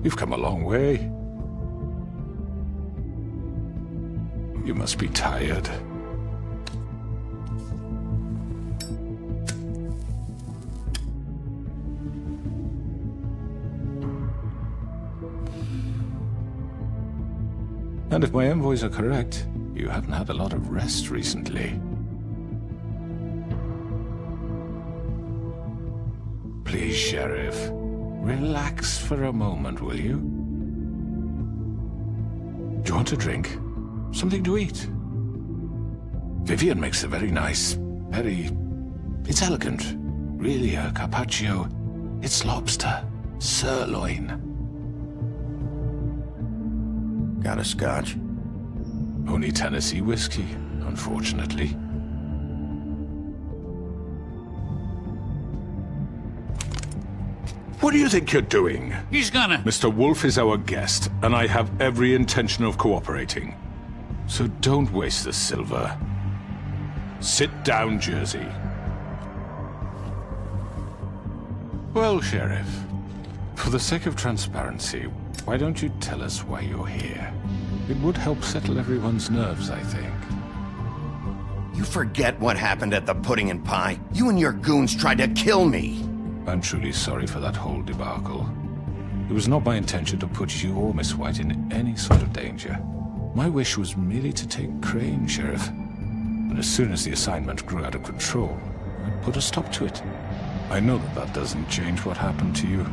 You've come a long way. You must be tired. And if my envoys are correct, you haven't had a lot of rest recently. Please, Sheriff, relax for a moment, will you? Do you want a drink? Something to eat? Vivian makes a very nice, it's elegant. Really a carpaccio. It's lobster, sirloin. Got a scotch? Only Tennessee whiskey, unfortunately. What do you think you're doing? He's gonna... Mr. Wolf is our guest, and I have every intention of cooperating. So don't waste the silver. Sit down, Jersey. Well, Sheriff, for the sake of transparency, why don't you tell us why you're here? It would help settle everyone's nerves, I think. You forget what happened at the Pudding and Pie? You and your goons tried to kill me! I'm truly sorry for that whole debacle. It was not my intention to put you or Miss White in any sort of danger. My wish was merely to take Crane, Sheriff. And as soon as the assignment grew out of control, I put a stop to it. I know that that doesn't change what happened to you,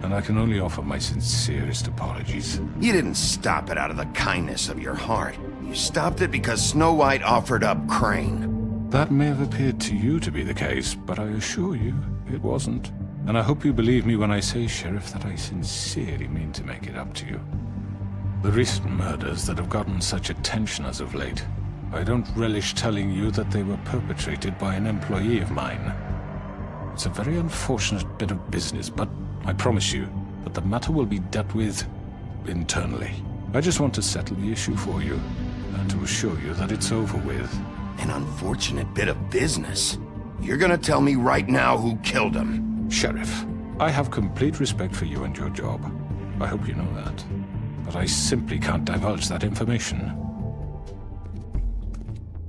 and I can only offer my sincerest apologies. You didn't stop it out of the kindness of your heart. You stopped it because Snow White offered up Crane. That may have appeared to you to be the case, but I assure you, it wasn't. And I hope you believe me when I say, Sheriff, that I sincerely mean to make it up to you. The recent murders that have gotten such attention as of late, I don't relish telling you that they were perpetrated by an employee of mine. It's a very unfortunate bit of business, but I promise you that the matter will be dealt with internally. I just want to settle the issue for you, and to assure you that it's over with. An unfortunate bit of business? You're gonna tell me right now who killed him? Sheriff, I have complete respect for you and your job. I hope you know that. But I simply can't divulge that information.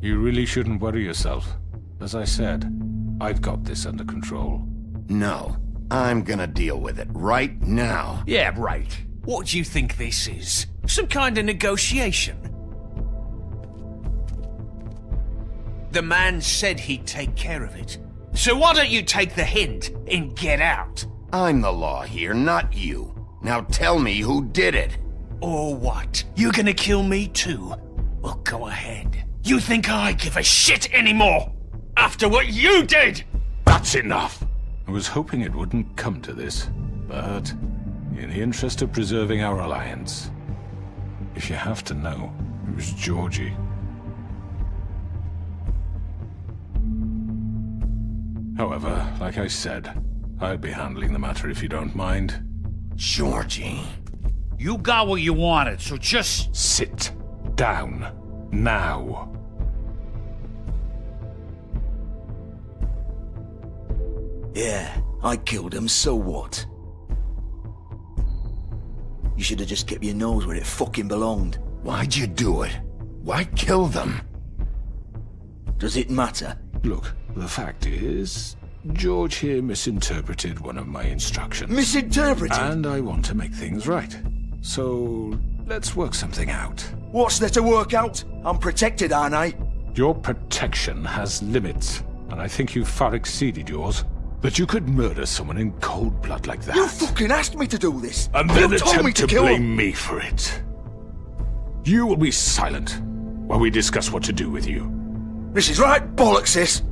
You really shouldn't worry yourself. As I said, I've got this under control. No, I'm gonna deal with it right now. Yeah, right. What do you think this is? Some kind of negotiation? The man said he'd take care of it. So why don't you take the hint and get out? I'm the law here, not you. Now tell me who did it. Or what? You're gonna kill me too? Well, go ahead. You think I give a shit anymore? After what you did? That's enough! I was hoping it wouldn't come to this, but in the interest of preserving our alliance, if you have to know, it was Georgie. However, like I said, I'd be handling the matter if you don't mind. Georgie. You got what you wanted, so just... Sit down. Now. Yeah, I killed him, so what? You should have just kept your nose where it fucking belonged. Why'd you do it? Why kill them? Does it matter? Look, the fact is, George here misinterpreted one of my instructions. Misinterpreted? And I want to make things right. So, let's work something out. What's there to work out? I'm protected, aren't I? Your protection has limits, and I think you've far exceeded yours. That you could murder someone in cold blood like that. You fucking asked me to do this! And then you told me attempt to kill blame him. me for it. You will be silent while we discuss what to do with you. This is right bollocks, sis!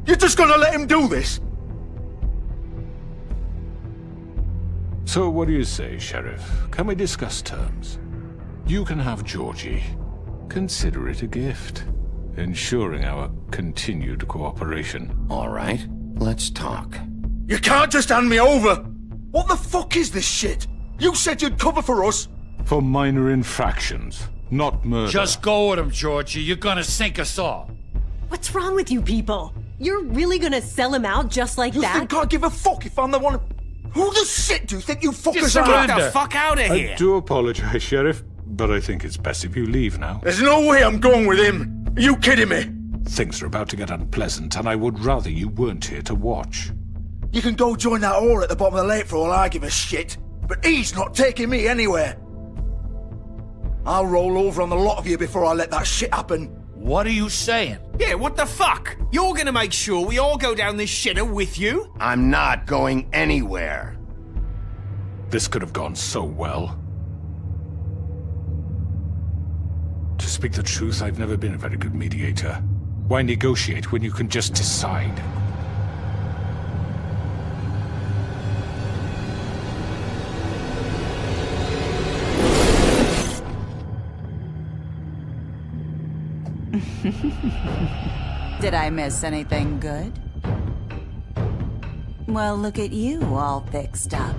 You're just gonna let him do this? So what do you say, Sheriff? Can we discuss terms? You can have Georgie. Consider it a gift, ensuring our continued cooperation. All right, let's talk. You can't just hand me over! What the fuck is this shit? You said you'd cover for us! For minor infractions, not murder. Just go with him, Georgie. You're gonna sink us all. What's wrong with you people? You're really gonna sell him out just like You that? think I give a fuck if I'm the one... Who the shit do you think you fuckers Just are? get the fuck out of I here! do apologize, Sheriff, but I think it's best if you leave now. There's no way I'm going with him. Are you kidding me? Things are about to get unpleasant, and I would rather you weren't here to watch. You can go join that whore at the bottom of the lake for all I give a shit. But he's not taking me anywhere. I'll roll over on the lot of you before I let that shit happen. What are you saying? Yeah, what the fuck? You're gonna make sure we all go down this shitter with you? I'm not going anywhere. This could have gone so well. To speak the truth, I've never been a very good mediator. Why negotiate when you can just decide? Did I miss anything good? Well, look at you, all fixed up.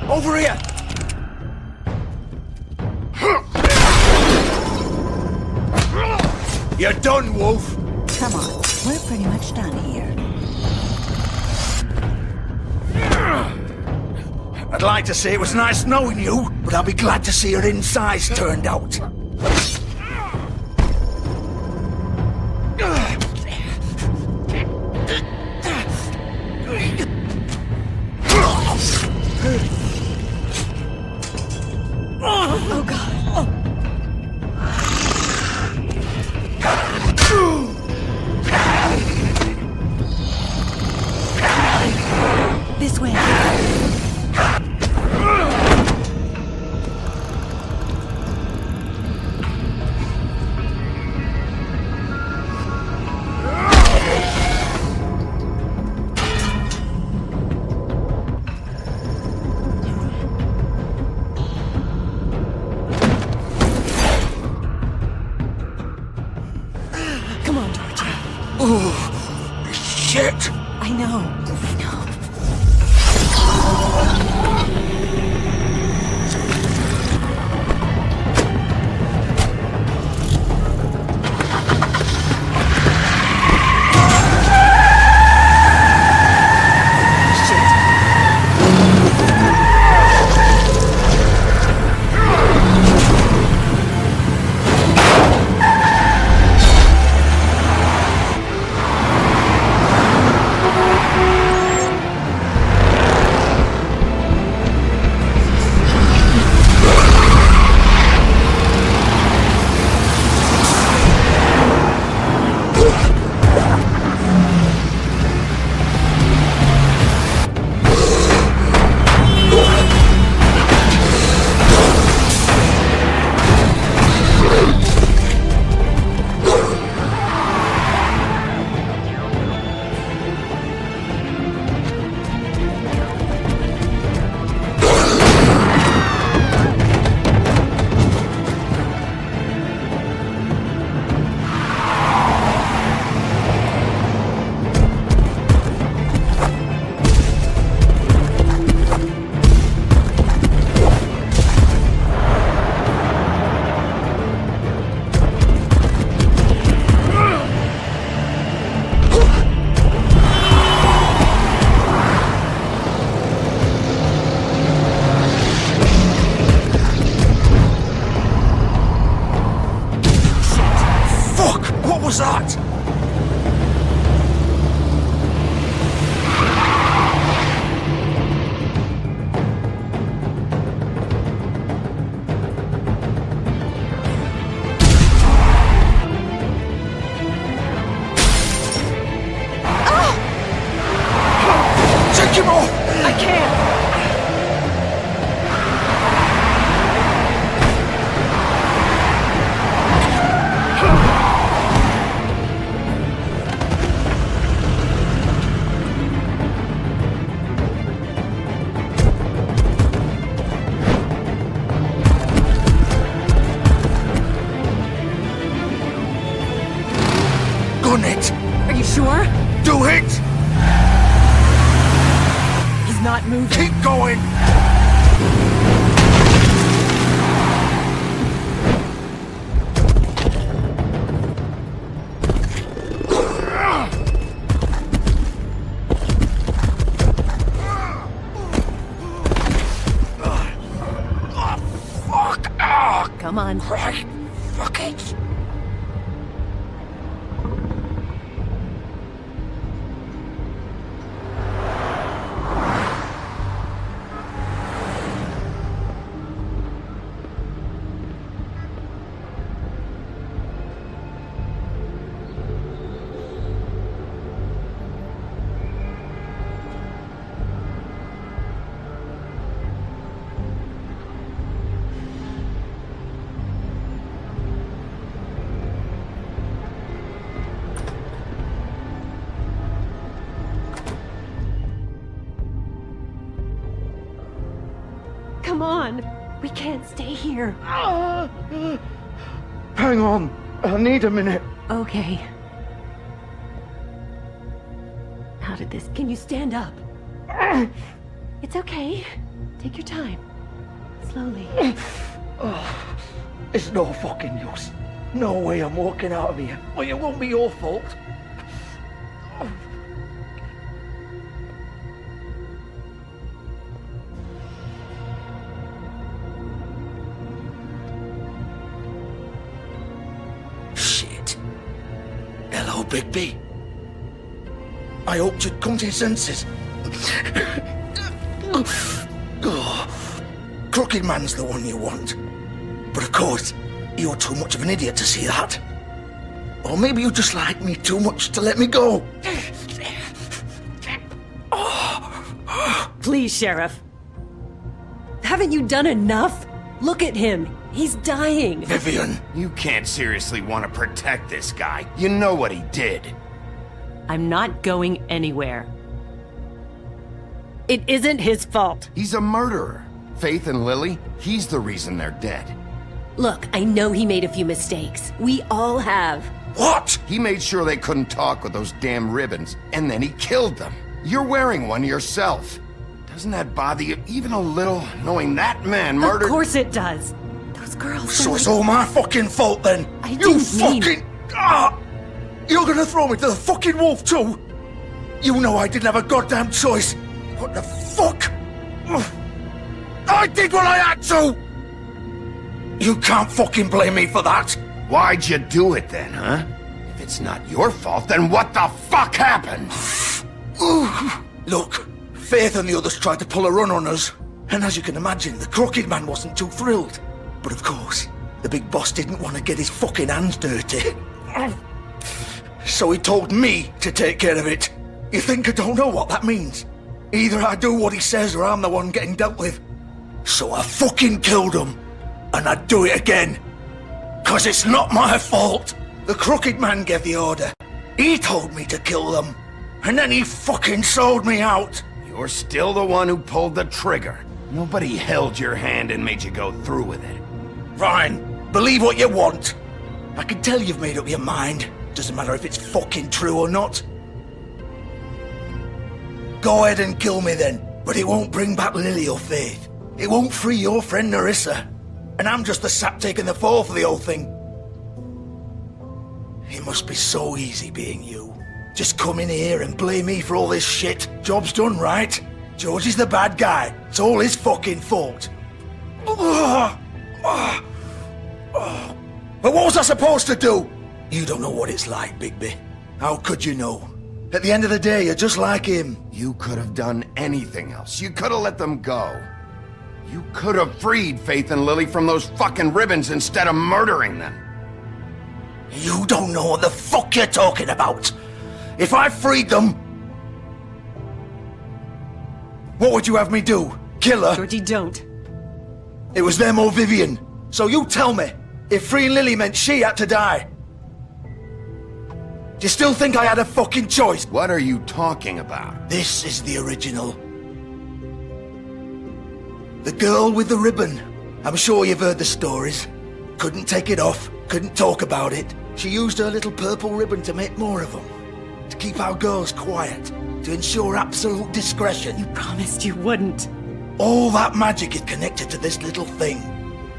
Over here! You're done, Wolf! Come on, we're pretty much done here. I'd like to say it was nice knowing you, but I'll be glad to see your insides turned out. Oh god. This way. Come on, Georgia. Shit! I know. done it! Are you sure? Do it! He's not moving. Keep going! Come on. Right, fuck it. Come on! We can't stay here. Hang on. I need a minute. Okay. How did this... Can you stand up? It's okay. Take your time. Slowly. It's no fucking use. No way I'm walking out of here. Well, it won't be your fault. Shit. Hello, Bigby. I hoped you'd come to your senses. Crooked Man's the one you want. But of course, you're too much of an idiot to see that. Or maybe you just like me too much to let me go. Please, Sheriff. Haven't you done enough? Look at him. He's dying. Vivian. You can't seriously want to protect this guy. You know what he did. I'm not going anywhere. It isn't his fault. He's a murderer. Faith and Lily, he's the reason they're dead. Look, I know he made a few mistakes. We all have. What? He made sure they couldn't talk with those damn ribbons, and then he killed them. You're wearing one yourself. Doesn't that bother you even a little, knowing that man murdered... Of course it does. Those girls... So it's all my fucking fault then? I You didn't mean- fucking... You're gonna throw me to the fucking wolf too? You know I didn't have a goddamn choice. What the fuck? I did what I had to! You can't fucking blame me for that. Why'd you do it then, huh? If it's not your fault, then what the fuck happened? Look, Faith and the others tried to pull a run on us. And as you can imagine, the Crooked Man wasn't too thrilled. But of course, the big boss didn't want to get his fucking hands dirty. So he told me to take care of it. You think I don't know what that means? Either I do what he says or I'm the one getting dealt with. So I fucking killed him. And I'd do it again. 'Cause it's not my fault. The Crooked Man gave the order. He told me to kill them. And then he fucking sold me out. You're still the one who pulled the trigger. Nobody held your hand and made you go through with it. Fine. Believe what you want. I can tell you've made up your mind. Doesn't matter if it's fucking true or not. Go ahead and kill me then. But it won't bring back Lily or Faith. It won't free your friend Nerissa. And I'm just the sap taking the fall for the whole thing. It must be so easy being you. Just come in here and blame me for all this shit. Job's done, right? George is the bad guy. It's all his fucking fault. But what was I supposed to do? You don't know what it's like, Bigby. How could you know? At the end of the day, you're just like him. You could have done anything else. You could have let them go. You could have freed Faith and Lily from those fucking ribbons instead of murdering them. You don't know what the fuck you're talking about. If I freed them... What would you have me do? Kill her? Georgie, don't. It was them or Vivian. So you tell me, if freeing Lily meant she had to die, do you still think I had a fucking choice? What are you talking about? This is the original. The girl with the ribbon. I'm sure you've heard the stories. Couldn't take it off, couldn't talk about it. She used her little purple ribbon to make more of them. To keep our girls quiet. To ensure absolute discretion. You promised you wouldn't. All that magic is connected to this little thing.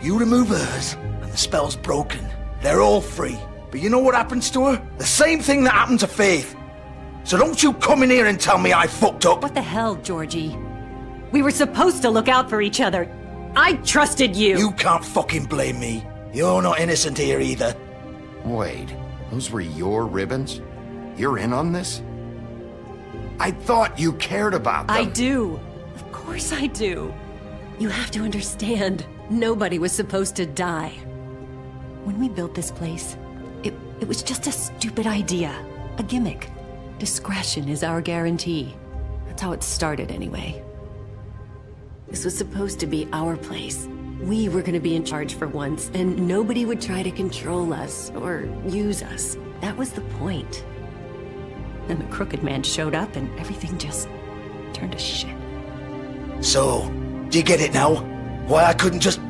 You remove hers, and the spell's broken. They're all free. But you know what happens to her? The same thing that happened to Faith. So don't you come in here and tell me I fucked up. What the hell, Georgie? We were supposed to look out for each other. I trusted you. You can't fucking blame me. You're not innocent here either. Wait, those were your ribbons? You're in on this? I thought you cared about them. I do. Of course I do. You have to understand, nobody was supposed to die. When we built this place, it was just a stupid idea. A gimmick. Discretion is our guarantee. That's how it started anyway. This was supposed to be our place. We were gonna be in charge for once, and nobody would try to control us or use us. That was the point. Then the Crooked Man showed up and everything just turned to shit. So, do you get it now? Why I couldn't just...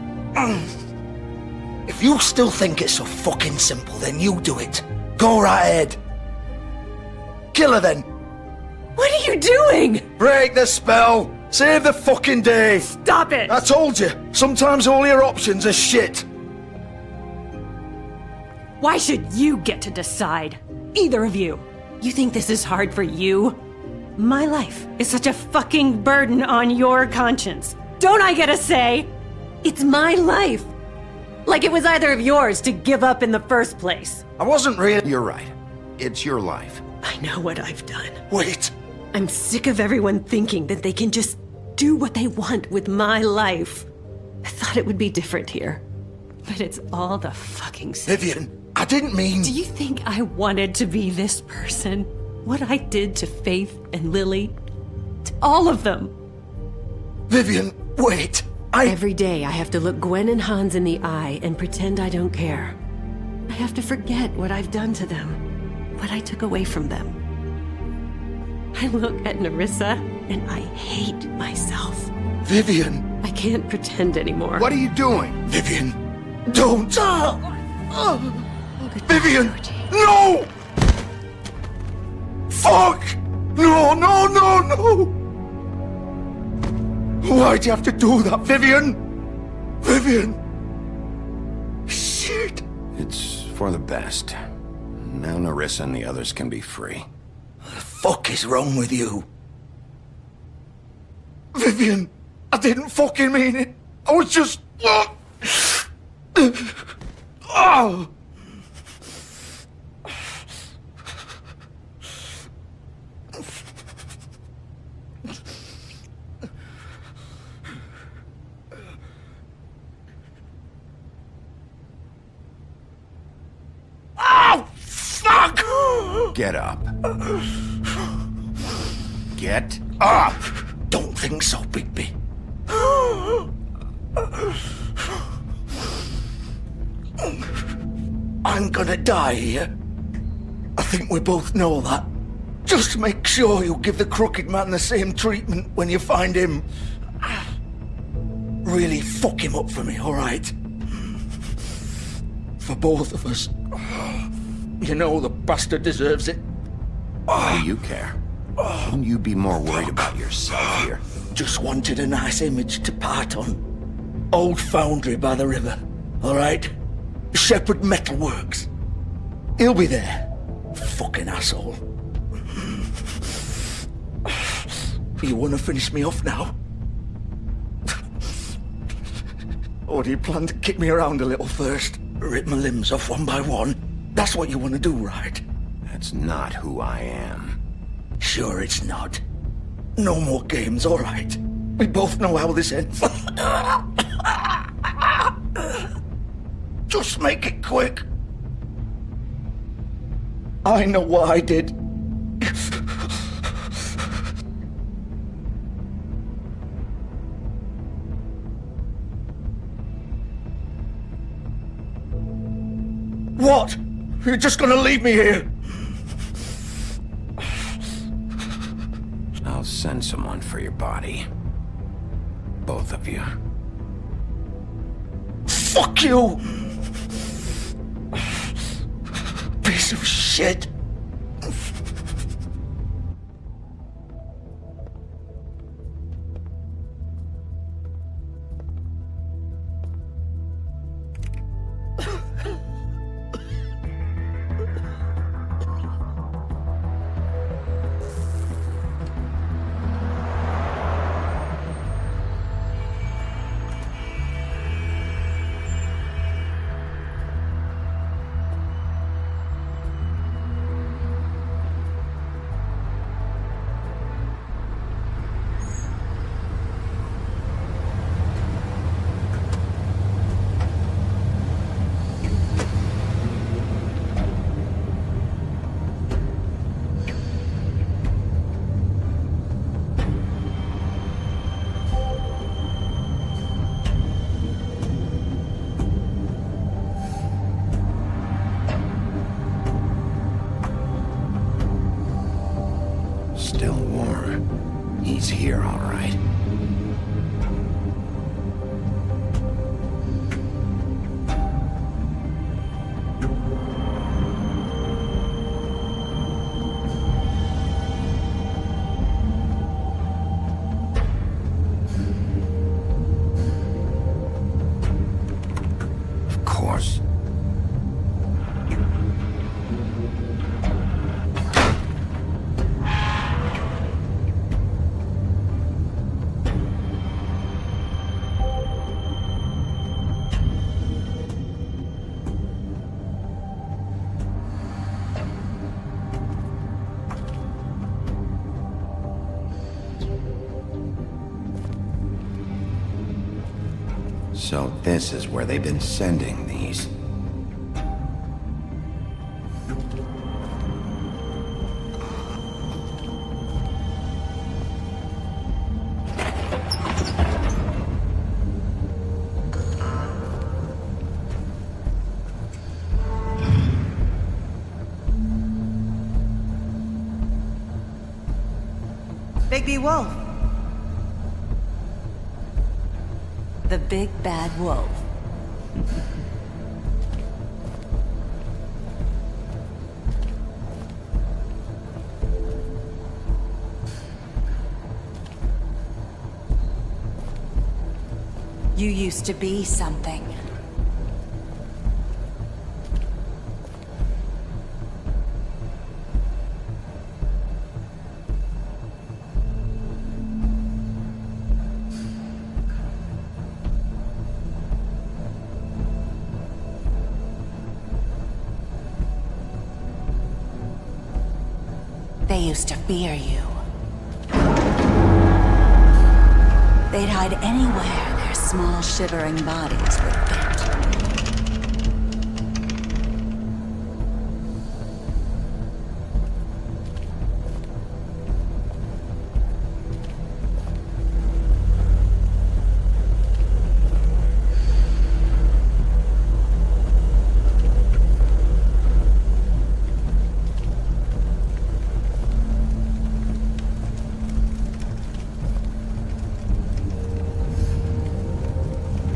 If you still think it's so fucking simple, then you do it. Go right ahead. Kill her then. What are you doing? Break the spell. Save the fucking day. Stop it! I told you, sometimes all your options are shit. Why should you get to decide? Either of you. You think this is hard for you? My life is such a fucking burden on your conscience. Don't I get a say? It's my life. Like it was either of yours to give up in the first place. I wasn't really... You're right. It's your life. I know what I've done. Wait. I'm sick of everyone thinking that they can just do what they want with my life. I thought it would be different here. But it's all the fucking same. Vivian, I didn't mean... Do you think I wanted to be this person? What I did to Faith and Lily? To all of them? Vivian, wait. Every day I have to look Gwen and Hans in the eye and pretend I don't care. I have to forget what I've done to them. What I took away from them. I look at Nerissa and I hate myself. Vivian. I can't pretend anymore. What are you doing? Vivian, don't. Vivian, Georgie. no! Fuck! No, no, no, no! Why'd you have to do that, Vivian? Vivian! Shit! It's for the best. Now Nerissa and the others can be free. What the fuck is wrong with you? Vivian, I didn't fucking mean it. I was just... Oh! Oh, fuck! Get up. Get up! Don't think so, Bigby. I'm gonna die here. I think we both know that. Just make sure you give the Crooked Man the same treatment when you find him. Really fuck him up for me, alright? For both of us. You know the bastard deserves it. Why do you care? Shouldn't you be more worried about yourself here? Just wanted a nice image to part on. Old foundry by the river, alright? Shepherd Metalworks. He'll be there. Fucking asshole. You wanna finish me off now? Or do you plan to kick me around a little first? Rip my limbs off one by one? That's what you wanna do, right? That's not who I am. Sure it's not. No more games, alright? We both know how this ends. Just make it quick. I know what I did. What? You're just gonna leave me here? I'll send someone for your body. Both of you. Fuck you! piece of shit. Still warm. He's here, all right. Of course. So this is where they've been sending these. Bigby Wolf. The big bad wolf. You used to be something. They used to fear you. They'd hide anywhere their small, shivering bodies would fit.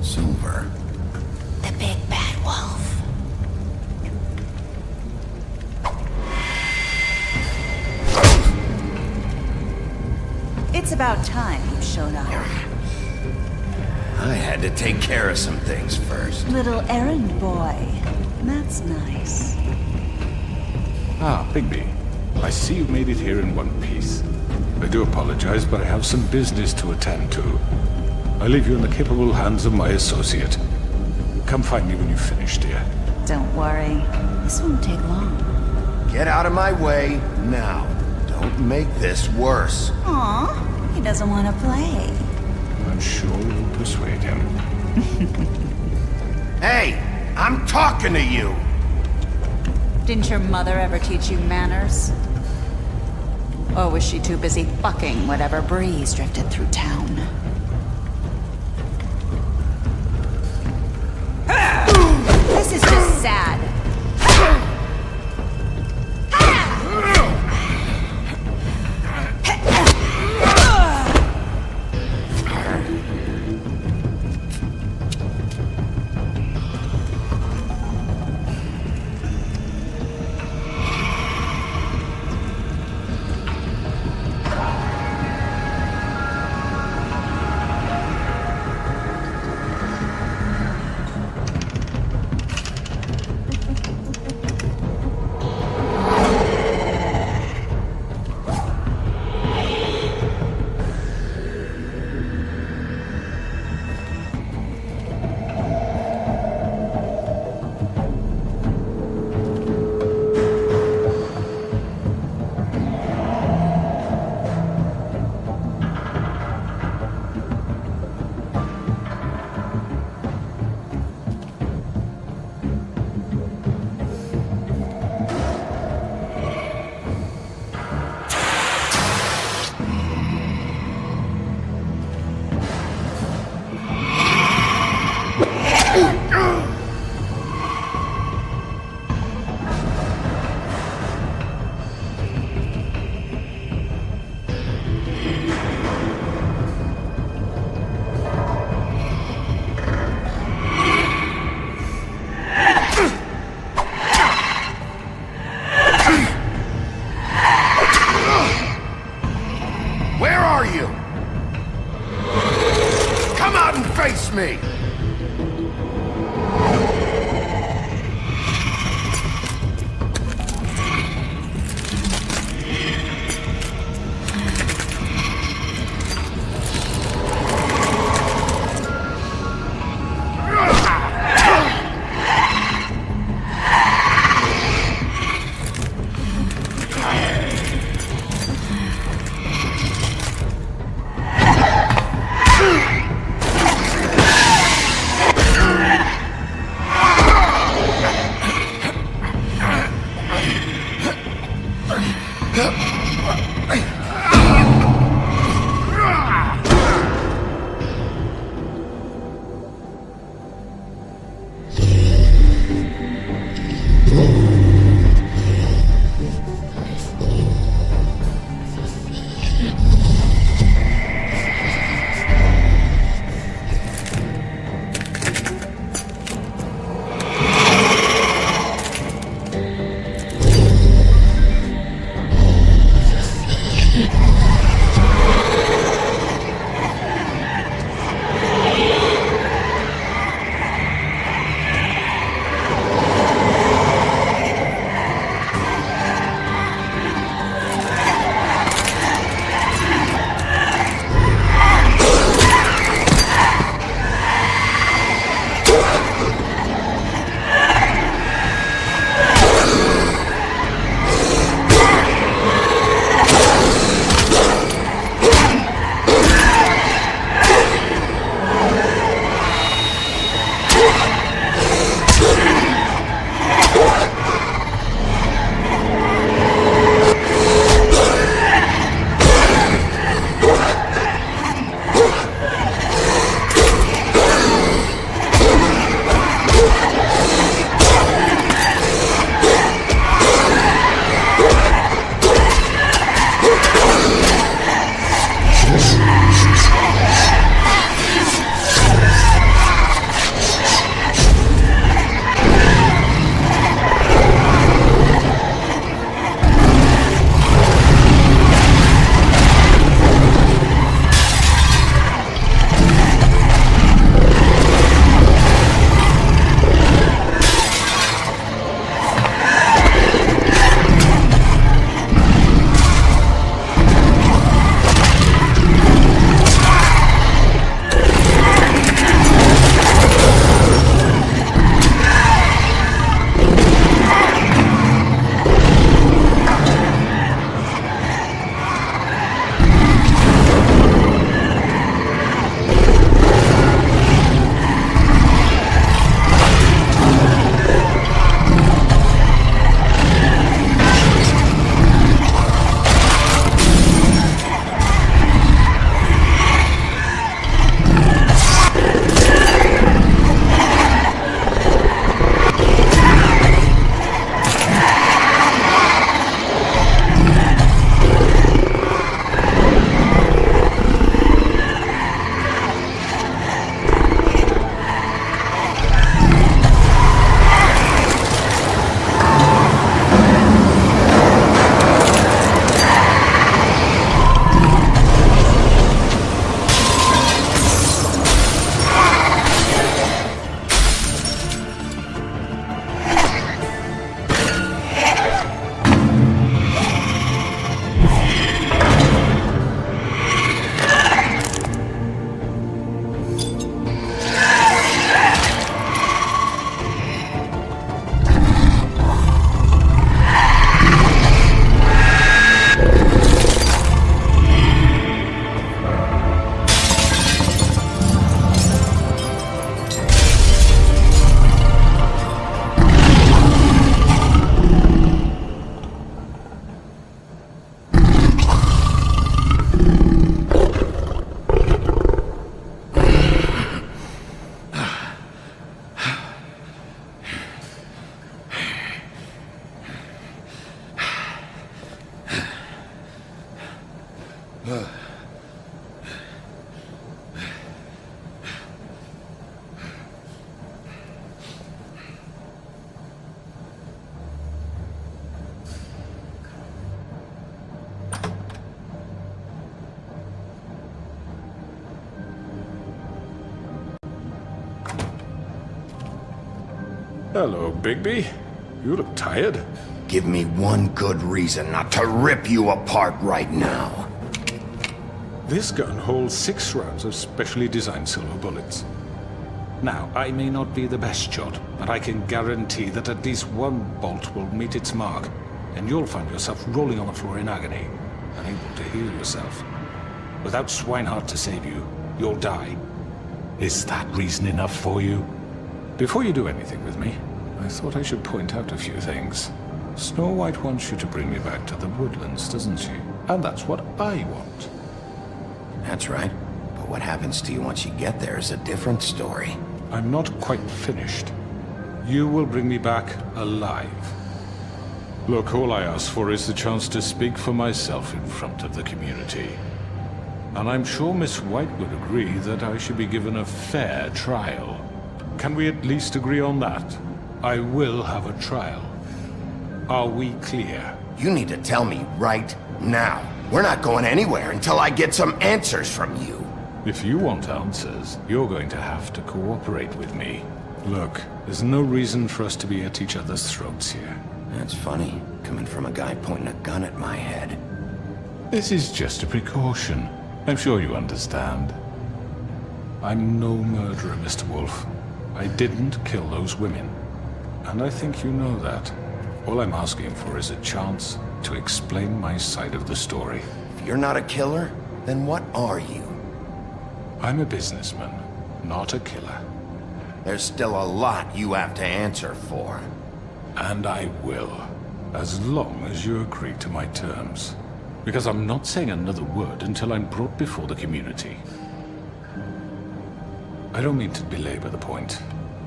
Silver. The big bad wolf. It's about time you showed up. I had to take care of some things first. Little errand boy. That's nice. Ah, Bigby. I see you've made it here in one piece. I do apologize, but I have some business to attend to. I leave you in the capable hands of my associate. Come find me when you've finished, dear. Don't worry. This won't take long. Get out of my way now. Don't make this worse. Aw, he doesn't want to play. I'm sure you'll persuade him. Hey, I'm talking to you! Didn't your mother ever teach you manners? Or was she too busy fucking whatever breeze drifted through town? This is just sad. Hello, Bigby. You look tired. Give me one good reason not to rip you apart right now. This gun holds 6 rounds of specially designed silver bullets. Now, I may not be the best shot, but I can guarantee that at least one bolt will meet its mark, and you'll find yourself rolling on the floor in agony, unable to heal yourself. Without Swinehart to save you, you'll die. Is that reason enough for you? Before you do anything with me, I thought I should point out a few things. Snow White wants you to bring me back to the woodlands, doesn't she? And that's what I want. That's right. But what happens to you once you get there is a different story. I'm not quite finished. you will bring me back alive. Look, all I ask for is the chance to speak for myself in front of the community. And I'm sure Miss White would agree that I should be given a fair trial. Can we at least agree on that? I will have a trial. Are we clear? You need to tell me right now. We're not going anywhere until I get some answers from you. If you want answers, you're going to have to cooperate with me. Look, there's no reason for us to be at each other's throats here. That's funny, coming from a guy pointing a gun at my head. This is just a precaution. I'm sure you understand. I'm no murderer, Mr. Wolf. I didn't kill those women. And I think you know that. All I'm asking for is a chance to explain my side of the story. If you're not a killer, then what are you? I'm a businessman, not a killer. There's still a lot you have to answer for. And I will, as long as you agree to my terms. Because I'm not saying another word until I'm brought before the community. I don't mean to belabor the point,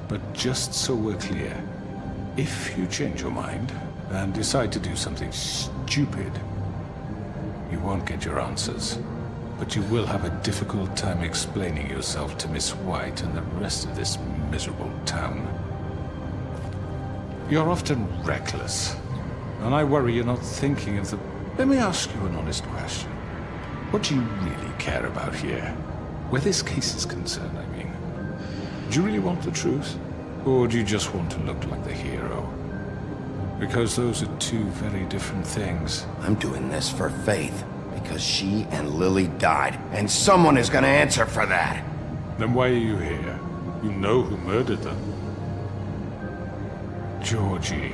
but just so we're clear, if you change your mind and decide to do something stupid, you won't get your answers. But you will have a difficult time explaining yourself to Miss White and the rest of this miserable town. You're often reckless, and I worry you're not thinking of the... Let me ask you an honest question. What do you really care about here? Where this case is concerned, I mean. Do you really want the truth? Or do you just want to look like the hero? Because those are two very different things. I'm doing this for Faith, because she and Lily died, and someone is gonna answer for that. Then why are you here? You know who murdered them. Georgie.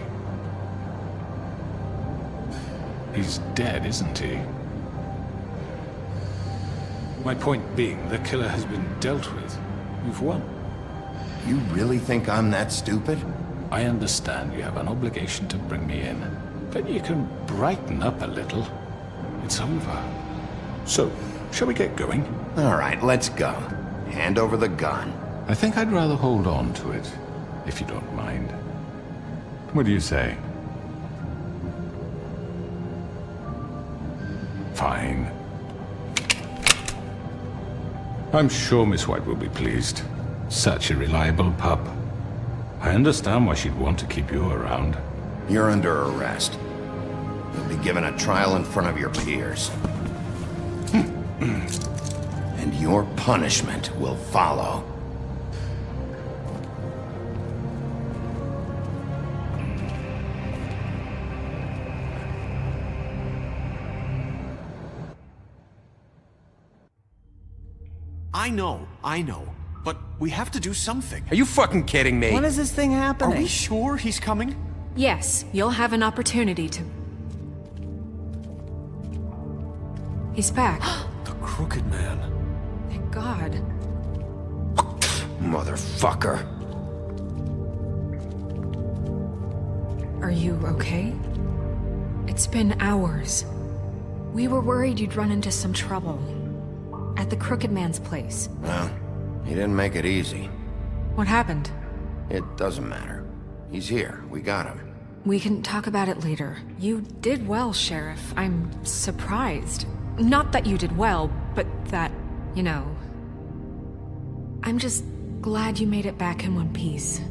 He's dead, isn't he? My point being, the killer has been dealt with. You've won. You really think I'm that stupid? I understand you have an obligation to bring me in, but you can brighten up a little. It's over. So, shall we get going? All right, let's go. Hand over the gun. I think I'd rather hold on to it, if you don't mind. What do you say? Fine. I'm sure Miss White will be pleased. Such a reliable pup. I understand why she'd want to keep you around. You're under arrest. You'll be given a trial in front of your peers. And your punishment will follow. I know. But we have to do something. Are you fucking kidding me? When is this thing Are happening? we sure he's coming? Yes, you'll have an opportunity to... He's back. The Crooked Man. Thank God. Motherfucker. Are you okay? It's been hours. We were worried you'd run into some trouble. At the Crooked Man's place. Well, he didn't make it easy. What happened? It doesn't matter. He's here. We got him. We can talk about it later. You did well, Sheriff. I'm surprised. Not that you did well, but that, you know... I'm just glad you made it back in one piece.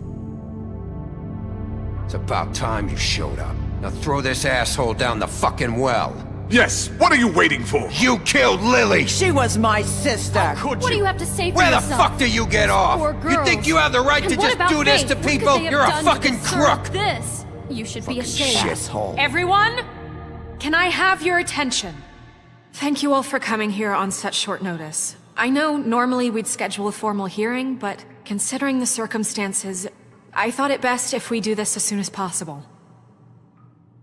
It's about time you showed up. Now throw this asshole down the fucking well. Yes, what are you waiting for? You killed Lily! She was my sister. Could What do you? you have to say for Where the yourself? fuck do you get off? Poor You think girls. you have the right And to what just about do this Faith? to What could people? they have You're a done to fucking deserve crook! This. You should be ashamed. Shithole. Everyone? Can I have your attention? Thank you all for coming here on such short notice. I know normally we'd schedule a formal hearing, but considering the circumstances, I thought it best if we do this as soon as possible.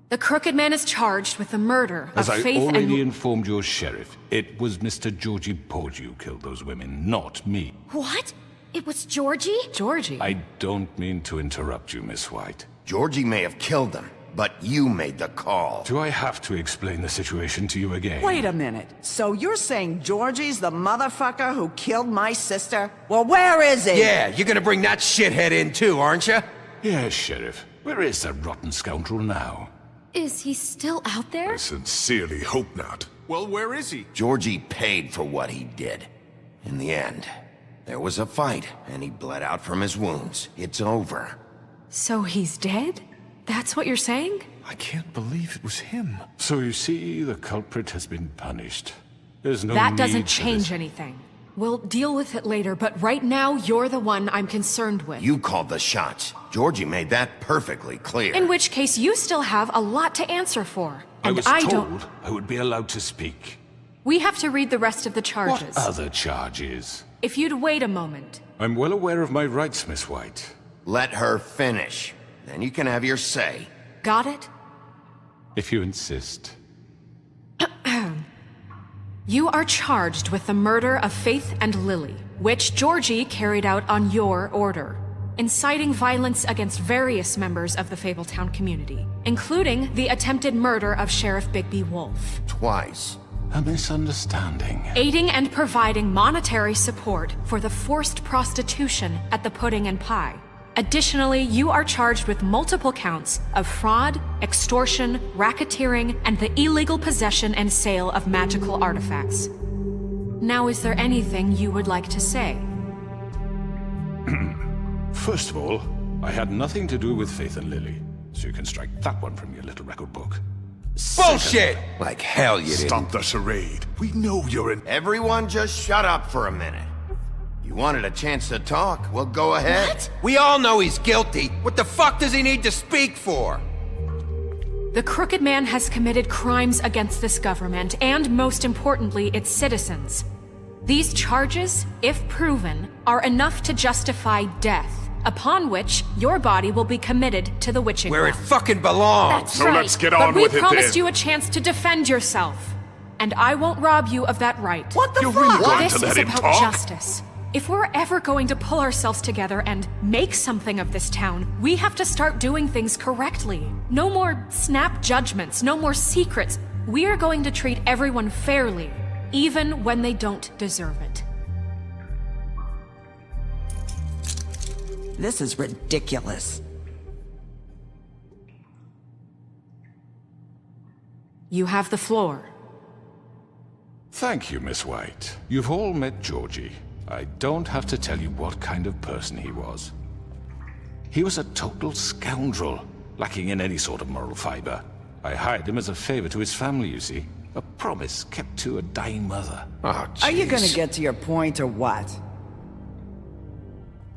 The Crooked Man is charged with the murder As of I Faith already and... informed your sheriff, it was Mr. Georgie Porgy who killed those women, not me. What? It was Georgie? Georgie? I don't mean to interrupt you, Miss White. Georgie may have killed them, but you made the call. Do I have to explain the situation to you again? Wait a minute. So you're saying Georgie's the motherfucker who killed my sister? Well, where is he? Yeah, you're gonna bring that shithead in too, aren't you? Yes, Sheriff. Where is that rotten scoundrel now? Is he still out there? I sincerely hope not. Well, where is he? Georgie paid for what he did. In the end, there was a fight, and he bled out from his wounds. It's over. So he's dead? That's what you're saying? I can't believe it was him. So you see, the culprit has been punished. There's no That need doesn't for change this. anything. We'll deal with it later, but right now, you're the one I'm concerned with. You called the shots. Georgie made that perfectly clear. In which case, you still have a lot to answer for. I And was I told don't... I would be allowed to speak. We have to read the rest of the charges. What other charges? If you'd wait a moment. I'm well aware of my rights, Miss White. Let her finish. Then you can have your say. Got it? If you insist. You are charged with the murder of Faith and Lily, which Georgie carried out on your order, inciting violence against various members of the Fabletown community, including the attempted murder of Sheriff Bigby Wolf. Twice. A misunderstanding. Aiding and providing monetary support for the forced prostitution at the Pudding and Pie. Additionally, you are charged with multiple counts of fraud, extortion, racketeering, and the illegal possession and sale of magical artifacts. Now, is there anything you would like to say? First of all, I had nothing to do with Faith and Lily, so you can strike that one from your little record book. Bullshit! Like hell you didn't. Stop the charade. We know you're in... Everyone just shut up for a minute. You wanted a chance to talk? Well, go ahead. What? We all know he's guilty. What the fuck does he need to speak for? The Crooked Man has committed crimes against this government, and most importantly, its citizens. These charges, if proven, are enough to justify death, upon which your body will be committed to the witching Where it well. fucking belongs. That's So right. let's get on but with we it promised then. you a chance to defend yourself, and I won't rob you of that right. What the You're fuck? really going This to let is him about talk? justice. If we're ever going to pull ourselves together and make something of this town, we have to start doing things correctly. No more snap judgments, no more secrets. We are going to treat everyone fairly, even when they don't deserve it. This is ridiculous. You have the floor. Thank you, Miss White. You've all met Georgie. I don't have to tell you what kind of person he was. He was a total scoundrel, lacking in any sort of moral fiber. I hired him as a favor to his family, you see. A promise kept to a dying mother. Oh, Are you gonna jeez. get to your point or what?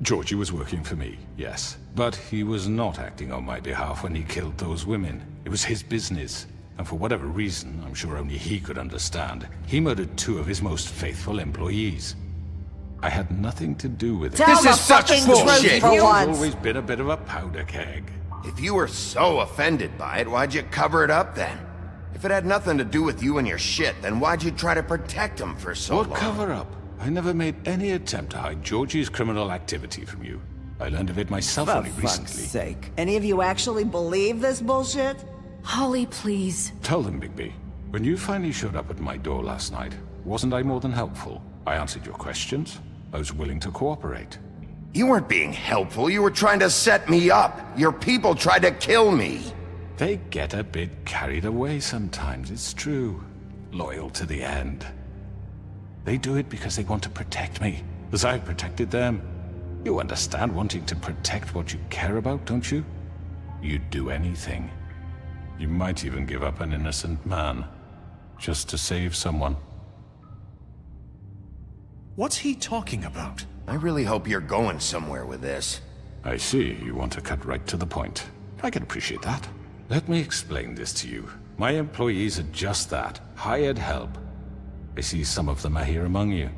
Georgie was working for me, yes. But he was not acting on my behalf when he killed those women. It was his business. And for whatever reason, I'm sure only he could understand, he murdered 2 of his most faithful employees. I had nothing to do with it. Tell This the is such fucking bullshit. truth for He's once. always been a bit of a powder keg. If you were so offended by it, why'd you cover it up then? If it had nothing to do with you and your shit, then why'd you try to protect him for so What long? cover up? I never made any attempt to hide Georgie's criminal activity from you. I learned of it myself For only fuck's recently. sake. Any of you actually believe this bullshit? Holly, please. Tell them, Bigby. When you finally showed up at my door last night, wasn't I more than helpful? I answered your questions. I was willing to cooperate. You weren't being helpful. You were trying to set me up. Your people tried to kill me. They get a bit carried away sometimes, it's true. Loyal to the end. They do it because they want to protect me, as I've protected them. You understand wanting to protect what you care about, don't you? You'd do anything. You might even give up an innocent man, just to save someone. What's he talking about? I really hope you're going somewhere with this. I see you want to cut right to the point. I can appreciate that. Let me explain this to you. My employees are just that, hired help. I see some of them are here among you.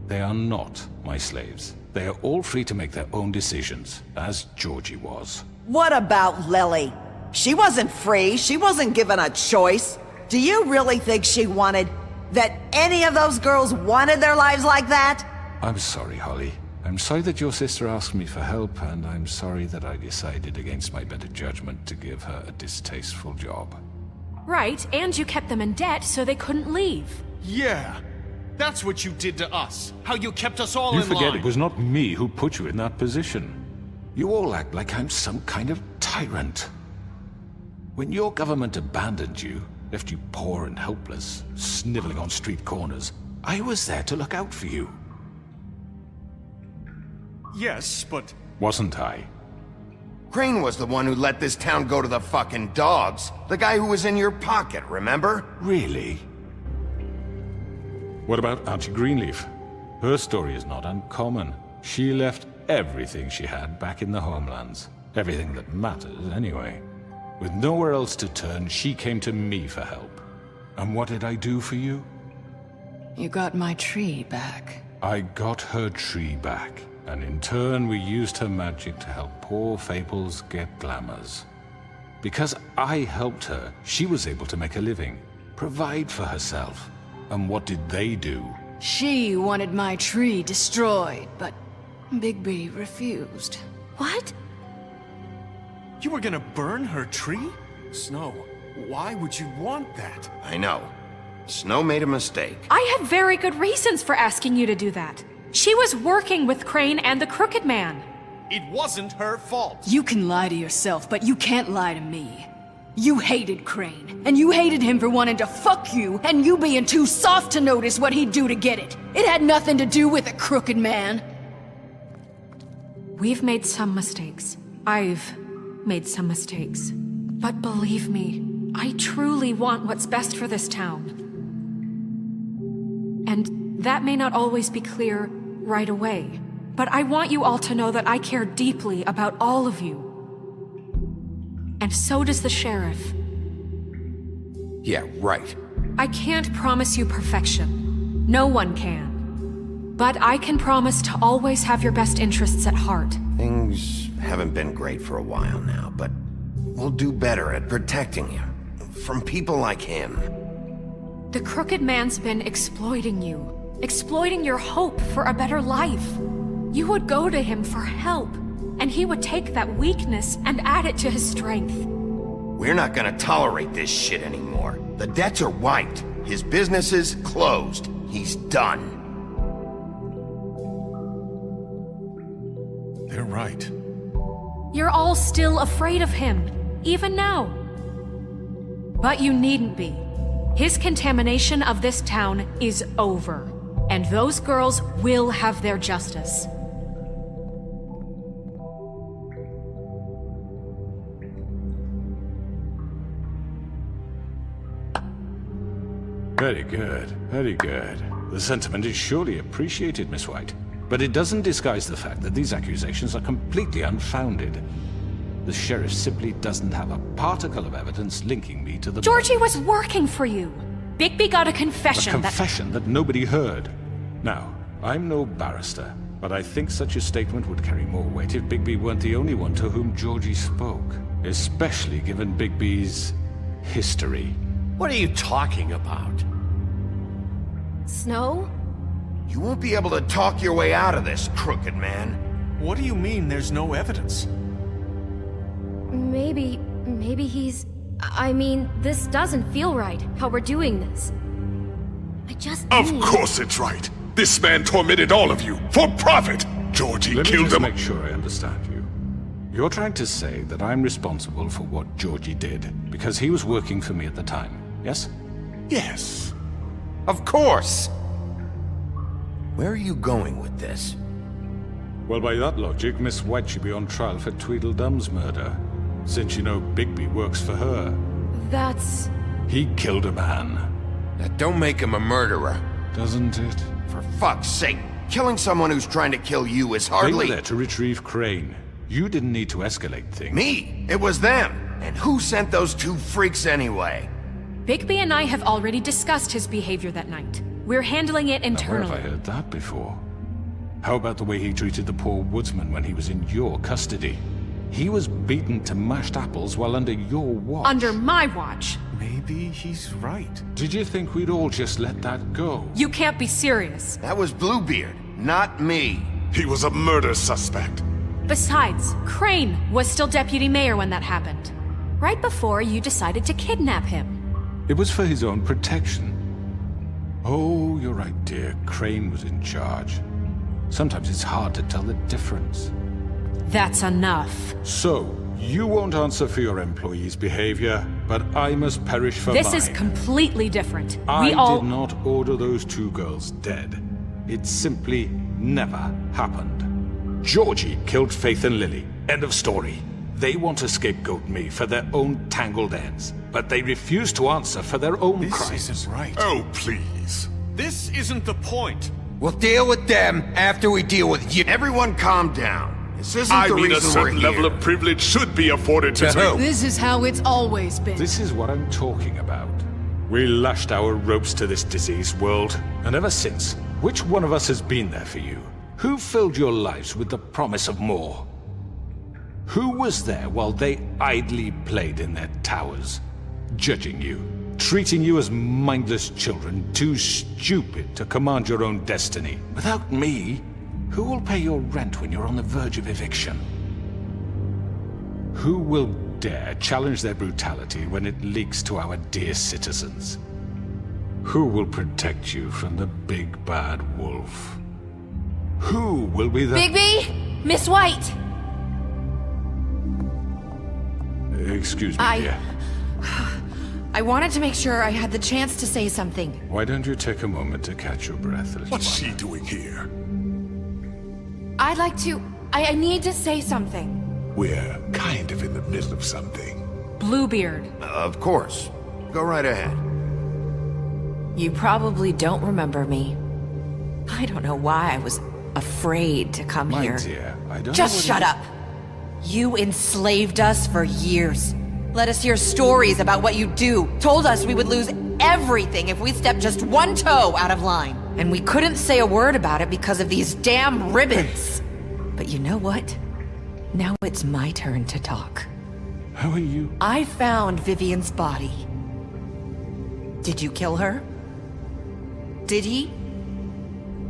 They are not my slaves. They are all free to make their own decisions, as Georgie was. What about Lily? She wasn't free. She wasn't given a choice. Do you really think she wanted... that any of those girls wanted their lives like that? I'm sorry, Holly. I'm sorry that your sister asked me for help, and I'm sorry that I decided against my better judgment to give her a distasteful job. Right, and you kept them in debt so they couldn't leave. Yeah. That's what you did to us. How you kept us all You in forget line. it was not me who put you in that position. You all act like I'm some kind of tyrant. When your government abandoned you, left you poor and helpless, sniveling on street corners, I was there to look out for you. Yes, but... Wasn't I? Crane was the one who let this town go to the fucking dogs. The guy who was in your pocket, remember? Really? What about Auntie Greenleaf? Her story is not uncommon. She left everything she had back in the homelands. Everything that matters, anyway. With nowhere else to turn, she came to me for help. And what did I do for you? You got my tree back. I got her tree back, and in turn we used her magic to help poor Fables get glamours. Because I helped her, she was able to make a living, provide for herself. And what did they do? She wanted my tree destroyed, but Bigby refused. What? You were gonna burn her tree? Snow, why would you want that? I know. Snow made a mistake. I had very good reasons for asking you to do that. She was working with Crane and the Crooked Man. It wasn't her fault. You can lie to yourself, but you can't lie to me. You hated Crane, and you hated him for wanting to fuck you, and you being too soft to notice what he'd do to get it. It had nothing to do with the Crooked Man. We've made some mistakes. I've made some mistakes. But believe me, I truly want what's best for this town. And that may not always be clear right away, but I want you all to know that I care deeply about all of you. And so does the sheriff. Yeah, right. I can't promise you perfection. No one can. But I can promise to always have your best interests at heart. Things haven't been great for a while now, but we'll do better at protecting you. From people like him. The Crooked Man's been exploiting you. Exploiting your hope for a better life. You would go to him for help, and he would take that weakness and add it to his strength. We're not gonna tolerate this shit anymore. The debts are wiped. His business is closed. He's done. They're right. You're all still afraid of him, even now. But you needn't be. His contamination of this town is over, and those girls will have their justice. Very good, very good. The sentiment is surely appreciated, Miss White. But it doesn't disguise the fact that these accusations are completely unfounded. The sheriff simply doesn't have a particle of evidence linking me to the... Georgie was working for you. Bigby got a confession A confession that nobody heard. Now, I'm no barrister, but I think such a statement would carry more weight if Bigby weren't the only one to whom Georgie spoke. Especially given Bigby's history. What are you talking about? Snow? You won't be able to talk your way out of this, Crooked Man. What do you mean there's no evidence? Maybe he's... I mean, this doesn't feel right, how we're doing this. I just Of need... course it's right. This man tormented all of you, for profit! Georgie Let me killed just him. make sure I understand you. You're trying to say that I'm responsible for what Georgie did, because he was working for me at the time, yes? Yes. Of course! Where are you going with this? Well, by that logic, Miss White should be on trial for Tweedledum's murder, since you know Bigby works for her. That's... He killed a man. That don't make him a murderer. Doesn't it? For fuck's sake, killing someone who's trying to kill you is They were hardly... there to retrieve Crane. You didn't need to escalate things. Me? It was them! And who sent those two freaks anyway? Bigby and I have already discussed his behavior that night. We're handling it Now, where internally. have I heard that before? How about the way he treated the poor woodsman when he was in your custody? He was beaten to mashed apples while under your watch. Under my watch. Maybe he's right. Did you think we'd all just let that go? You can't be serious. That was Bluebeard, not me. He was a murder suspect. Besides, Crane was still deputy mayor when that happened. Right before you decided to kidnap him. It was for his own protection. Oh, you're right, dear. Crane was in charge. Sometimes it's hard to tell the difference. That's enough. So, you won't answer for your employees' behavior, but I must perish for This mine. is completely different. I We all... did not order those 2 girls dead. It simply never happened. Georgie killed Faith and Lily. End of story. They want to scapegoat me for their own tangled ends, but they refuse to answer for their own crimes. This isn't right. Oh, please. This isn't the point. We'll deal with them after we deal with you. Everyone calm down. This isn't I the mean, a reason we're certain here. level of privilege should be afforded to To who? This is how it's always been. This is what I'm talking about. We lashed our ropes to this diseased world, and ever since, which one of us has been there for you? Who filled your lives with the promise of more? Who was there while they idly played in their towers, judging you, treating you as mindless children, too stupid to command your own destiny? Without me, who will pay your rent when you're on the verge of eviction? Who will dare challenge their brutality when it leaks to our dear citizens? Who will protect you from the big bad wolf? Who will be the— Bigby! Miss White! Excuse me, dear. I wanted to make sure I had the chance to say something. Why don't you take a moment to catch your breath, little What's one? she doing here? I'd like to... I need to say something. We're kind of in the middle of something. Bluebeard. Of course. Go right ahead. You probably don't remember me. I don't know why I was afraid to come My here. dear, I don't Just know shut up. You enslaved us for years. Let us hear stories about what you do. Told us we would lose everything if we stepped just one toe out of line. And we couldn't say a word about it because of these damn ribbons. But you know what? Now it's my turn to talk. How are you? I found Vivian's body. Did you kill her? Did he?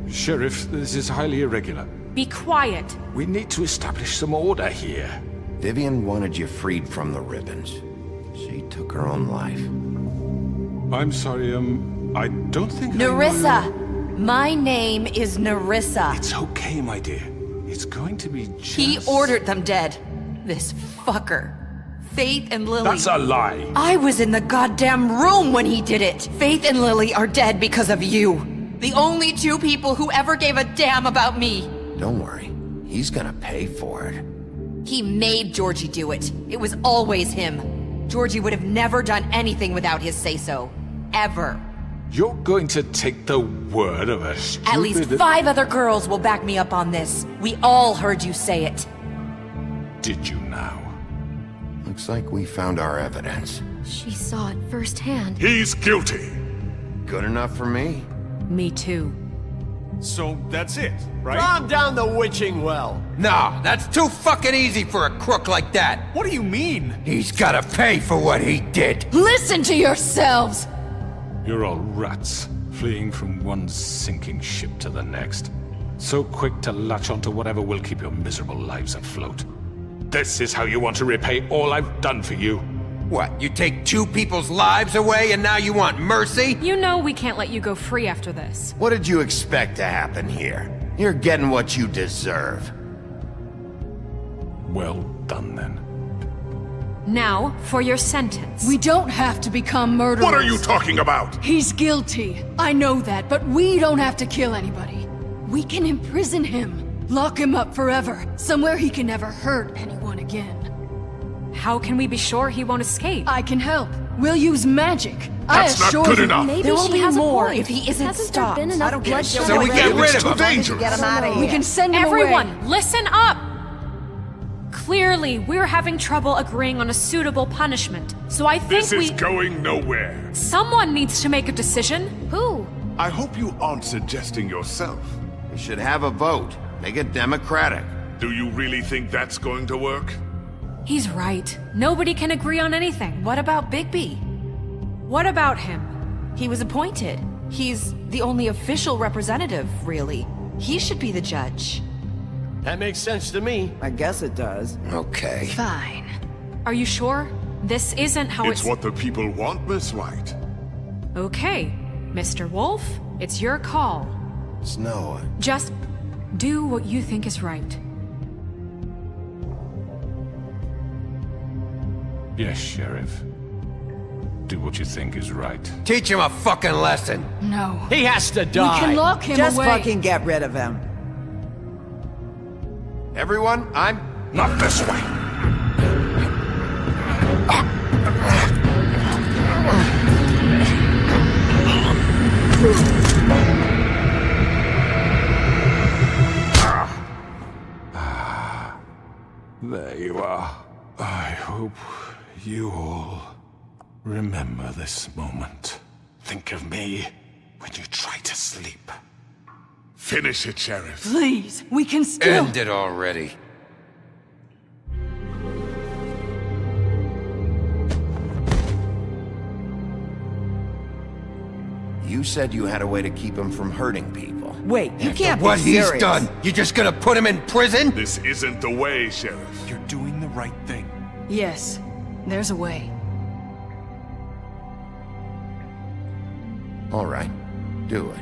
Sheriff, this is highly irregular. Be quiet. We need to establish some order here. Vivian wanted you freed from the ribbons. She took her own life. I'm sorry, I don't think I know Nerissa! you- My name is Nerissa. It's okay, my dear. It's going to be just... He ordered them dead. This fucker. Faith and Lily. That's a lie. I was in the goddamn room when he did it. Faith and Lily are dead because of you. The only 2 people who ever gave a damn about me. Don't worry. He's gonna pay for it. He made Georgie do it. It was always him. Georgie would have never done anything without his say-so. Ever. You're going to take the word of a stupid... At least 5 other girls will back me up on this. We all heard you say it. Did you now? Looks like we found our evidence. She saw it firsthand. He's guilty. Good enough for me. Me too. So that's it, right? Calm down the witching well. No, that's too fucking easy for a crook like that. What do you mean? He's gotta pay for what he did. Listen to yourselves! You're all rats, fleeing from one sinking ship to the next. So quick to latch onto whatever will keep your miserable lives afloat. This is how you want to repay all I've done for you. What, you take 2 people's lives away and now you want mercy? You know we can't let you go free after this. What did you expect to happen here? You're getting what you deserve. Well done, then. Now, for your sentence. We don't have to become murderers. What are you talking about? He's guilty. I know that, but we don't have to kill anybody. We can imprison him. Lock him up forever. Somewhere he can never hurt anyone again. How can we be sure he won't escape? I can help. We'll use magic. That's not good enough. Maybe there will be more if he isn't Hasn't stopped. there been enough bloodshed? So we get rid of too him. dangerous. Get him out of here. We can send him Everyone, away. listen up! Clearly, we're having trouble agreeing on a suitable punishment. So I think This is going nowhere. someone needs to make a decision. Who? I hope you aren't suggesting yourself. We should have a vote. Make it democratic. Do you really think that's going to work? He's right. Nobody can agree on anything. What about Bigby? What about him? He was appointed. He's the only official representative, really. He should be the judge. That makes sense to me. I guess it does. Okay. Fine. Are you sure? This isn't how It's what the people want, Miss White. Okay, Mr. Wolf, it's your call. Snow. Just do what you think is right. Yes, Sheriff. Do what you think is right. Teach him a fucking lesson. No. He has to die. We can lock him Just away. fucking get rid of him. Everyone, I'm... Not this way. There you are. I hope you all remember this moment. Think of me when you try to sleep. Finish it, Sheriff. Please, we can still... End it already. You said you had a way to keep him from hurting people. Wait, you After can't what be he's serious. done, you just gonna put him in prison? This isn't the way, Sheriff. You're doing the right thing. Yes, there's a way. All right, do it.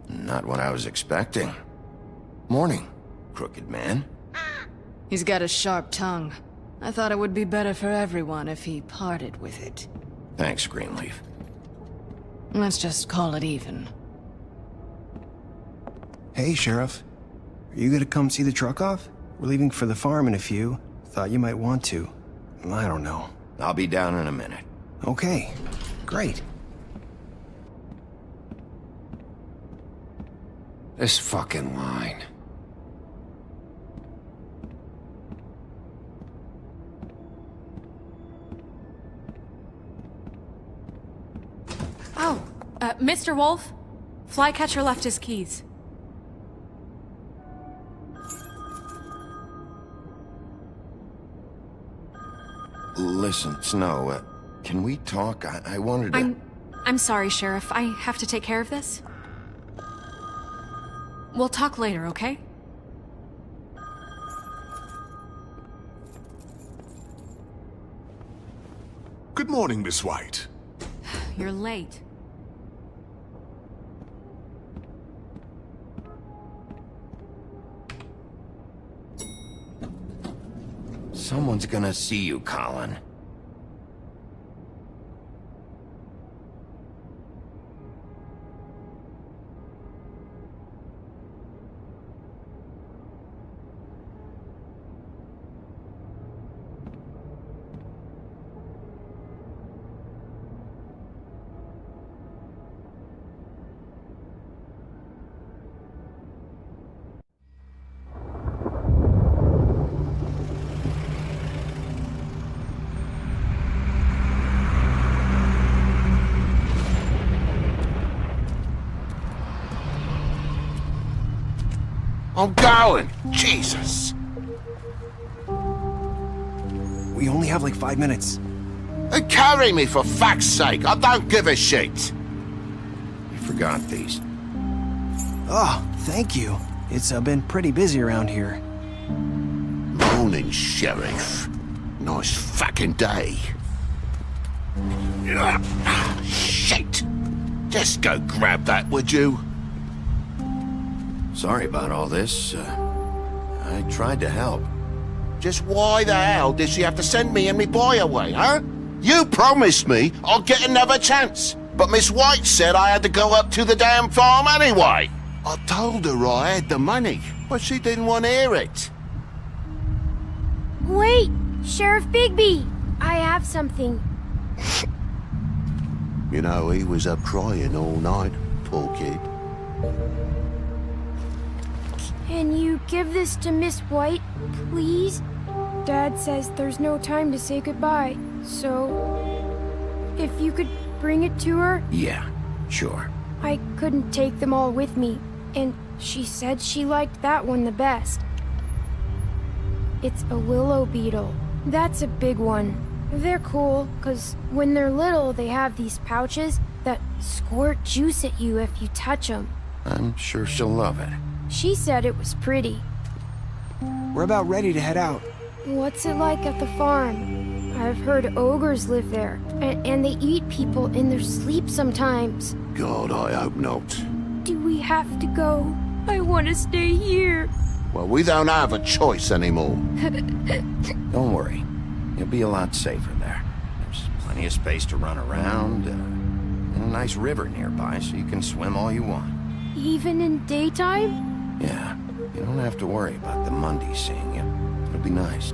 Not what I was expecting. Morning, crooked man. He's got a sharp tongue. I thought it would be better for everyone if he parted with it. Thanks, Greenleaf. Let's just call it even. Hey, Sheriff. Are you gonna come see the truck off? We're leaving for the farm in a few. Thought you might want to. I don't know. I'll be down in a minute. Okay, great. This fucking line. Oh, Mr. Wolf? Flycatcher left his keys. Listen, Snow, can we talk? I wanted to... I'm sorry, Sheriff. I have to take care of this. We'll talk later, okay? Good morning, Miss White. You're late. Someone's gonna see you, Colin. I'm going! Jesus! We only have like 5 minutes. Carry me, for fuck's sake! I don't give a shit! You forgot these. Oh, thank you. It's been pretty busy around here. Morning, Sheriff. Nice fucking day. Shit! Just go grab that, would you? Sorry about all this. I tried to help. Just why the hell did she have to send me and me boy away, huh? You promised me I'd get another chance, but Miss White said I had to go up to the damn farm anyway. I told her I had the money, but she didn't want to hear it. Wait! Sheriff Bigby! I have something. You know, he was up crying all night, poor kid. Can you give this to Miss White, please? Dad says there's no time to say goodbye, so... if you could bring it to her? Yeah, sure. I couldn't take them all with me, and she said she liked that one the best. It's a willow beetle. That's a big one. They're cool, 'cause when they're little, they have these pouches that squirt juice at you if you touch them. I'm sure she'll love it. She said it was pretty. We're about ready to head out. What's it like at the farm? I've heard ogres live there, and they eat people in their sleep sometimes. God, I hope not. Do we have to go? I want to stay here. Well, we don't have a choice anymore. Don't worry. You'll be a lot safer there. There's plenty of space to run around, and a nice river nearby so you can swim all you want. Even in daytime? Yeah, you don't have to worry about the Mundies seeing you. It'll be nice.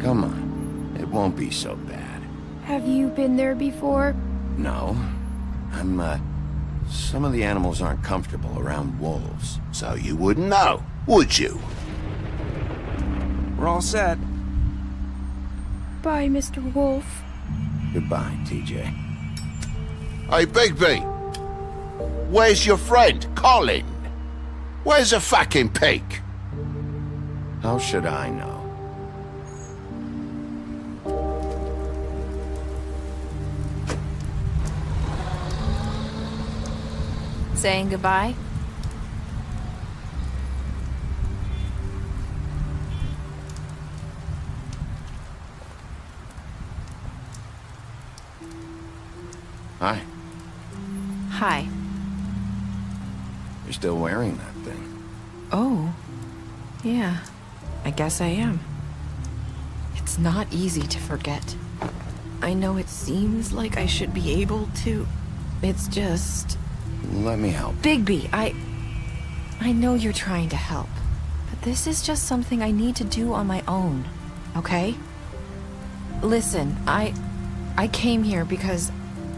Come on. It won't be so bad. Have you been there before? No. Some of the animals aren't comfortable around wolves. So you wouldn't know, would you? We're all set. Bye, Mr. Wolf. Goodbye, TJ. Hey, Bigby. Where's your friend, Colin? Where's the fucking pig? How should I know? Saying goodbye? Hi. Hi. You're still wearing that thing. Oh. Yeah. I guess I am. It's not easy to forget. I know it seems like I should be able to. It's just... Let me help. Bigby, I know you're trying to help, but this is just something I need to do on my own, okay? Listen, I came here because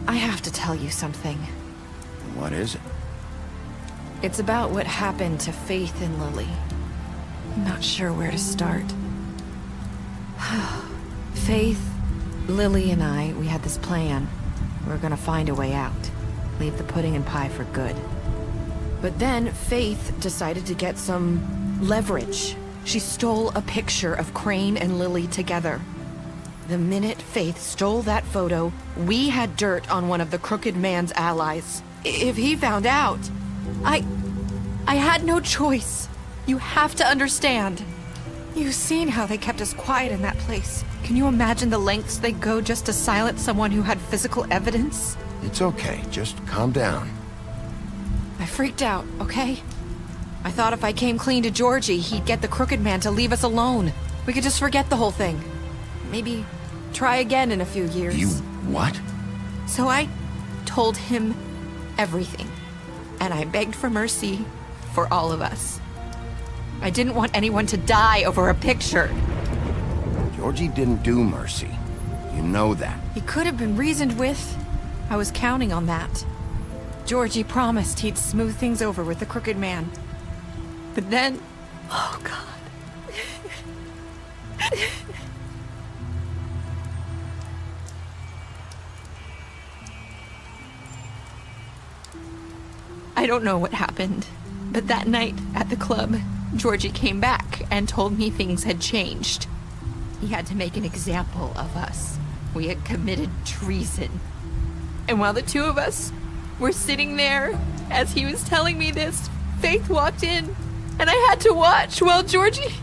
I have to tell you something. What is it? It's about what happened to Faith and Lily. I'm not sure where to start. Faith, Lily, and I, we had this plan. We were gonna find a way out. Leave the pudding and pie for good. But then Faith decided to get some leverage. She stole a picture of Crane and Lily together. The minute Faith stole that photo, we had dirt on one of the Crooked Man's allies. If he found out, I had no choice. You have to understand. You've seen how they kept us quiet in that place. Can you imagine the lengths they go just to silence someone who had physical evidence? It's okay. Just calm down. I freaked out, okay? I thought if I came clean to Georgie, he'd get the Crooked Man to leave us alone. We could just forget the whole thing. Maybe try again in a few years. You what? So I told him everything. And I begged for mercy for all of us. I didn't want anyone to die over a picture. Georgie didn't do mercy. You know that. He could have been reasoned with. I was counting on that. Georgie promised he'd smooth things over with the Crooked Man. But then... Oh, God. I don't know what happened, but that night at the club, Georgie came back and told me things had changed. He had to make an example of us. We had committed treason. And while the two of us were sitting there, as he was telling me this, Faith walked in, and I had to watch while Georgie...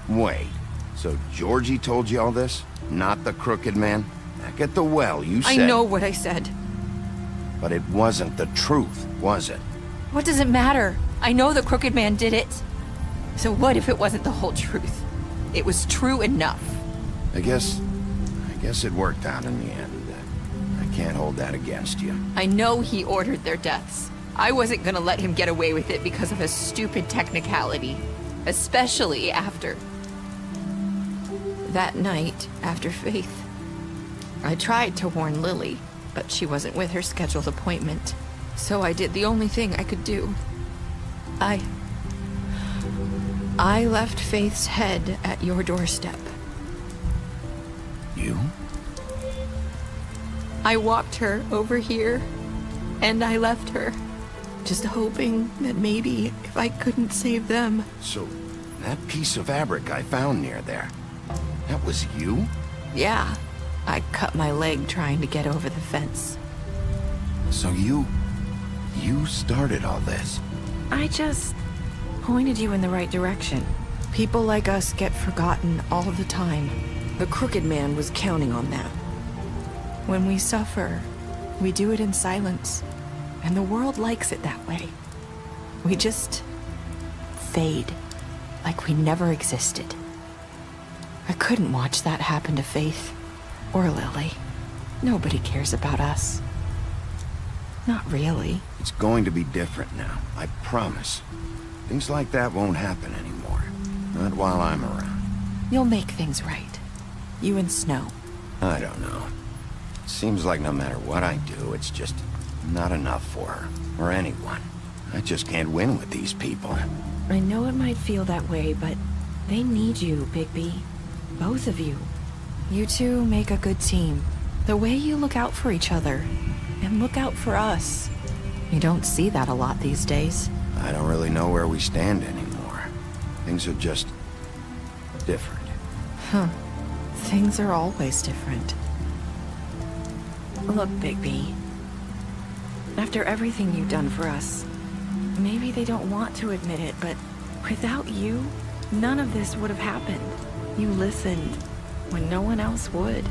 Wait, so Georgie told you all this? Not the Crooked Man? Back at the well, you said... I know what I said. But it wasn't the truth, was it? What does it matter? I know the Crooked Man did it. So what if it wasn't the whole truth? It was true enough. I guess it worked out in the end. I can't hold that against you. I know he ordered their deaths. I wasn't gonna let him get away with it because of a stupid technicality. Especially after... that night, after Faith. I tried to warn Lily, but she wasn't with her scheduled appointment. So I did the only thing I could do. I left Faith's head at your doorstep. You? I walked her over here, and I left her, just hoping that maybe if I couldn't save them... So, that piece of fabric I found near there, that was you? Yeah. I cut my leg trying to get over the fence. So you started all this? I just pointed you in the right direction. People like us get forgotten all the time. The Crooked Man was counting on that. When we suffer, we do it in silence, and the world likes it that way. We just fade, like we never existed. I couldn't watch that happen to Faith, or Lily. Nobody cares about us. Not really. It's going to be different now, I promise. Things like that won't happen anymore. Not while I'm around. You'll make things right. You and Snow. I don't know. It seems like no matter what I do, it's just not enough for her, or anyone. I just can't win with these people. I know it might feel that way, but they need you, Bigby. Both of you. You two make a good team. The way you look out for each other, and look out for us. You don't see that a lot these days. I don't really know where we stand anymore. Things are just different. Huh. Things are always different. Look, Bigby. After everything you've done for us, maybe they don't want to admit it, but without you, none of this would have happened. You listened when no one else would.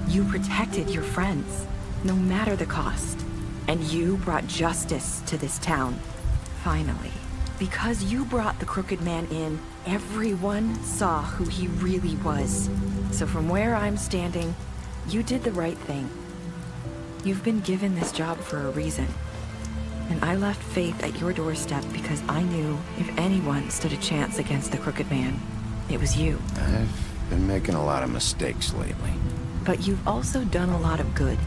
You protected your friends, no matter the cost. And you brought justice to this town. Finally. Because you brought the Crooked Man in, everyone saw who he really was. So from where I'm standing, you did the right thing. You've been given this job for a reason. And I left Faith at your doorstep because I knew if anyone stood a chance against the Crooked Man, it was you. I've been making a lot of mistakes lately. But you've also done a lot of good.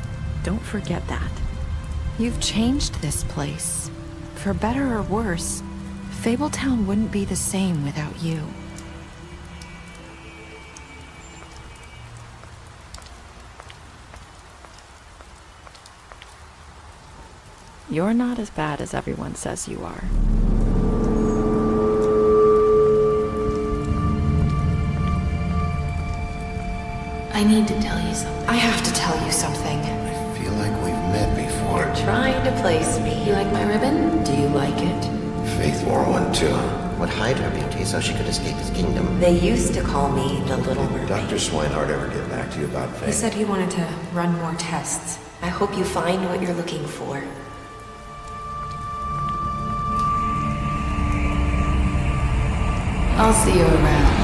Don't forget that. You've changed this place. For better or worse, Fabletown wouldn't be the same without you. You're not as bad as everyone says you are. I need to tell you something. I have to tell you something. I feel like we've met before. You're trying to place me. You like my ribbon? Do you like it? Faith wore one too. Would hide her beauty so she could escape his kingdom. They used to call me the Little Mermaid. Dr. Swinehart ever get back to you about Faith? He said he wanted to run more tests. I hope you find what you're looking for. I'll see you around.